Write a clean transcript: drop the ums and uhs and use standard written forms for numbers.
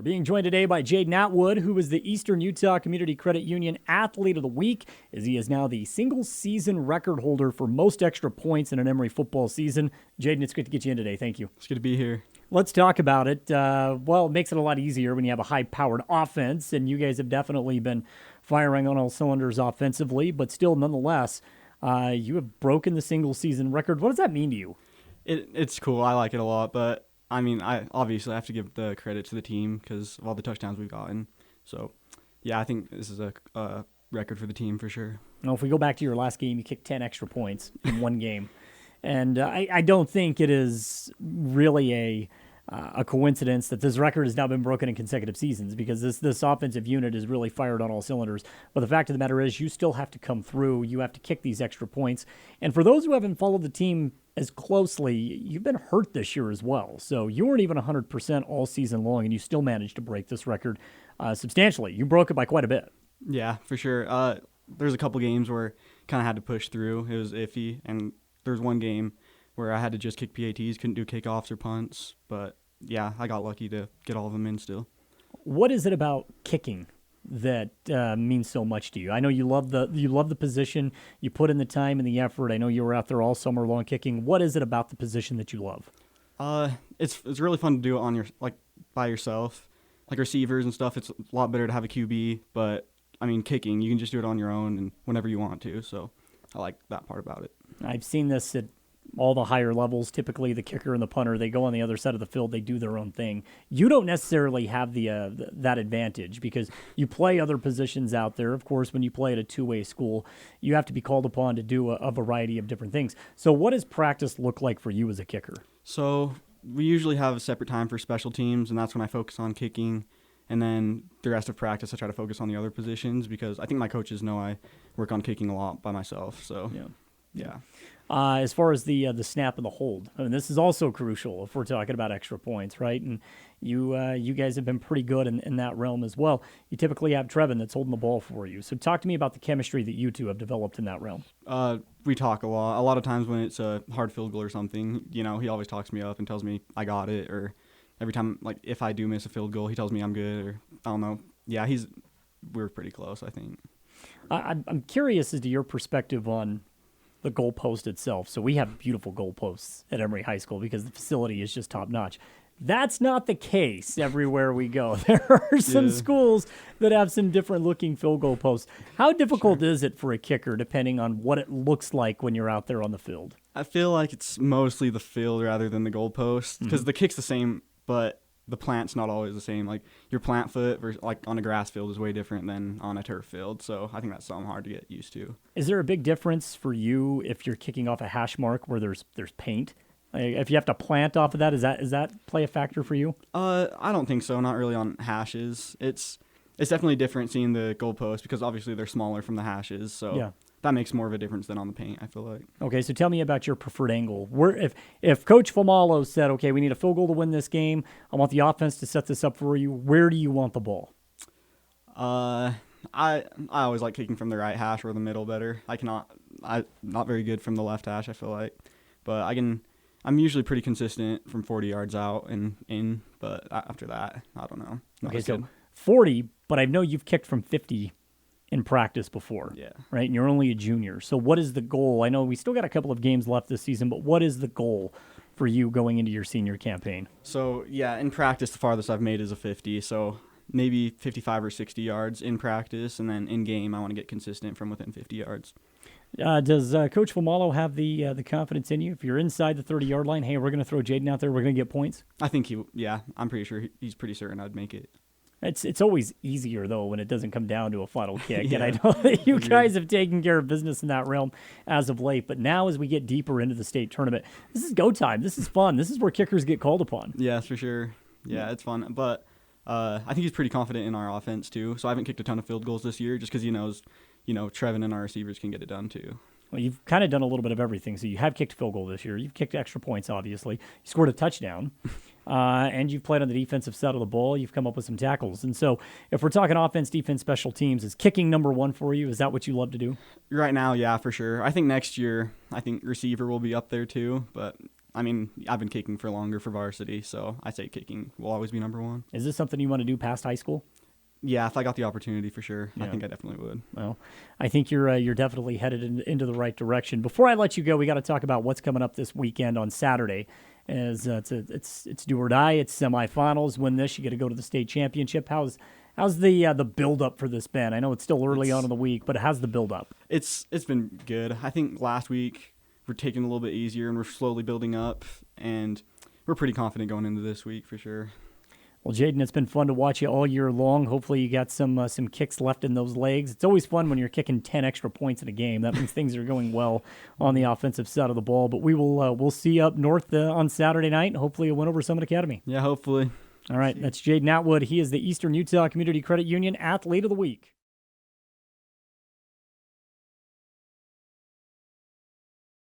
We're being joined today by Jadin Atwood, who is the Eastern Utah Community Credit Union Athlete of the Week, as he is now the single-season record holder for most extra points in an Emery football season. Jadin, it's good to get you in today. Thank you. It's good to be here. Let's talk about it. Well, it makes it a lot easier when you have a high-powered offense, and you guys have definitely been firing on all cylinders offensively, but still, nonetheless, you have broken the single-season record. What does that mean to you? It's cool. I like it a lot, but I mean, I obviously have to give the credit to the team because of all the touchdowns we've gotten. So, yeah, I think this is a record for the team for sure. Now, if we go back to your last game, you kicked 10 extra points in one game. And I don't think it is really a coincidence that this record has now been broken in consecutive seasons, because this offensive unit is really fired on all cylinders. But the fact of the matter is you still have to come through. You have to kick these extra points. And for those who haven't followed the team as closely, you've been hurt this year as well. So you weren't even 100% all season long, and you still managed to break this record substantially. You broke it by quite a bit. Yeah, for sure. There's a couple games where kind of had to push through. It was iffy, and there's one game where I had to just kick PATs, couldn't do kickoffs or punts. But, yeah, I got lucky to get all of them in still. What is it about kicking that means so much to you? I know you love the position. You put in the time and the effort. I know you were out there all summer long kicking. What is it about the position that you love? It's really fun to do it on by yourself, like receivers and stuff. It's a lot better to have a QB, but I mean, kicking, you can just do it on your own and whenever you want to. So I like that part about it. I've seen this at all the higher levels. Typically, the kicker and the punter, they go on the other side of the field. They do their own thing. You don't necessarily have that advantage because you play other positions out there. Of course, when you play at a two-way school, you have to be called upon to do a variety of different things. So what does practice look like for you as a kicker? So we usually have a separate time for special teams, and that's when I focus on kicking. And then the rest of practice, I try to focus on the other positions because I think my coaches know I work on kicking a lot by myself. So, yeah. As far as the snap and the hold, I mean, this is also crucial if we're talking about extra points, right? And you guys have been pretty good in that realm as well. You typically have Trevin that's holding the ball for you. So talk to me about the chemistry that you two have developed in that realm. We talk a lot. A lot of times when it's a hard field goal or something, he always talks me up and tells me I got it. Or every time, like if I do miss a field goal, he tells me I'm good. Or I don't know. Yeah, we're pretty close, I think. I'm curious as to your perspective on the goalpost itself. So we have beautiful goalposts at Emery High School because the facility is just top-notch. That's not the case everywhere we go. There are some schools that have some different-looking field goal posts. How difficult is it for a kicker, depending on what it looks like when you're out there on the field? I feel like it's mostly the field rather than the goalpost because the kick's the same, but the plant's not always the same. Like your plant foot versus like on a grass field is way different than on a turf field. So I think that's something hard to get used to. Is there a big difference for you if you're kicking off a hash mark where there's paint? Like if you have to plant off of that, is that play a factor for you? I don't think so. Not really on hashes. It's definitely different seeing the goalpost because obviously they're smaller from the hashes. So that makes more of a difference than on the paint, I feel like. Okay, so tell me about your preferred angle. If Coach Famalo said, okay, we need a field goal to win this game, I want the offense to set this up for you, where do you want the ball? I always like kicking from the right hash or the middle better. I'm not very good from the left hash, I feel like. But I'm usually pretty consistent from 40 yards out and in, but after that, I don't know. Okay, so 40, but I know you've kicked from 50 in practice before, right? And you're only a junior. So what is the goal? I know we still got a couple of games left this season, but what is the goal for you going into your senior campaign? So, in practice, the farthest I've made is a 50. So maybe 55 or 60 yards in practice, and then in game, I want to get consistent from within 50 yards. Does Coach Famalo have the confidence in you? If you're inside the 30-yard line, hey, we're going to throw Jadin out there, we're going to get points? I think I'm pretty sure he's pretty certain I'd make it. It's always easier, though, when it doesn't come down to a final kick. And I know that you guys have taken care of business in that realm as of late. But now as we get deeper into the state tournament, this is go time. This is fun. This is where kickers get called upon. Yeah, for sure. Yeah, it's fun. But I think he's pretty confident in our offense, too. So I haven't kicked a ton of field goals this year just because he knows, Trevin and our receivers can get it done, too. Well, you've kind of done a little bit of everything. So you have kicked a field goal this year. You've kicked extra points, obviously. You scored a touchdown. And you've played on the defensive side of the ball. You've come up with some tackles. And so if we're talking offense, defense, special teams, is kicking number one for you? Is that what you love to do? Right now, yeah, for sure. I think next year, receiver will be up there too. But I mean, I've been kicking for longer for varsity, so I say kicking will always be number one. Is this something you want to do past high school? Yeah, if I got the opportunity, for sure. Yeah. I think I definitely would. Well, I think you're definitely headed into the right direction. Before I let you go, we got to talk about what's coming up this weekend on Saturday. As it's do or die. It's semifinals. Win this, you get to go to the state championship. How's the build up for this been? I know it's still early on in the week, but how's the build up? It's been good. I think last week we're taking it a little bit easier and we're slowly building up, and we're pretty confident going into this week for sure. Well, Jadin, it's been fun to watch you all year long. Hopefully you got some kicks left in those legs. It's always fun when you're kicking 10 extra points in a game. That means things are going well on the offensive side of the ball. But we'll see you up north on Saturday night, and hopefully a win over Summit Academy. Yeah, hopefully. All right, that's Jadin Atwood. He is the Eastern Utah Community Credit Union Athlete of the Week.